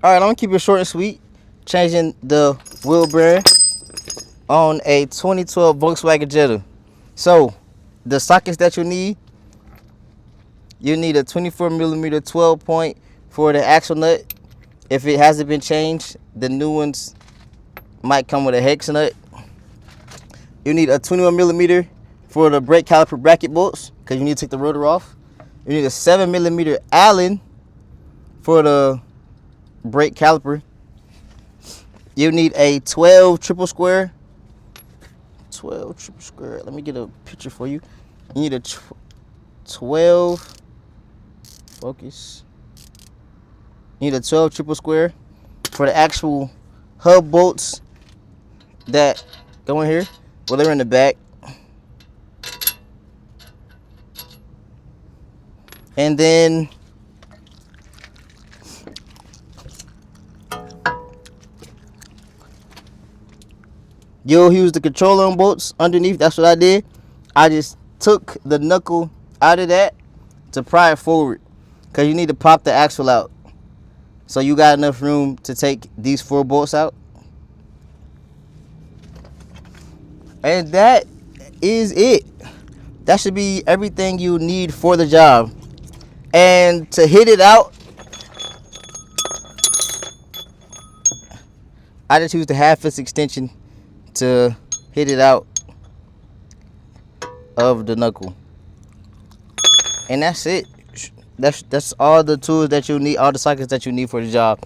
Alright, I'm gonna keep it short and sweet. Changing the wheel bearing on a 2012 Volkswagen Jetta. So, the sockets that you need a 24mm 12 point for the axle nut. If it hasn't been changed, the new ones might come with a hex nut. You need a 21mm for the brake caliper bracket bolts, because you need to take the rotor off. You need a 7mm Allen for the brake caliper. You need a 12 triple square. 12 triple square. Let me get a picture for you. You need a 12. Focus. You need a 12 triple square for the actual hub bolts that go in here. Well, they're in the back. And then you'll use the control arm bolts underneath. That's what I did. I just took the knuckle out of that to pry it forward, because you need to pop the axle out. So you got enough room to take these 4 bolts out. And that is it. That should be everything you need for the job. And to hit it out, I just used the 1/2" extension to hit it out of the knuckle. And that's it. That's all the tools that you need, all the sockets that you need for the job.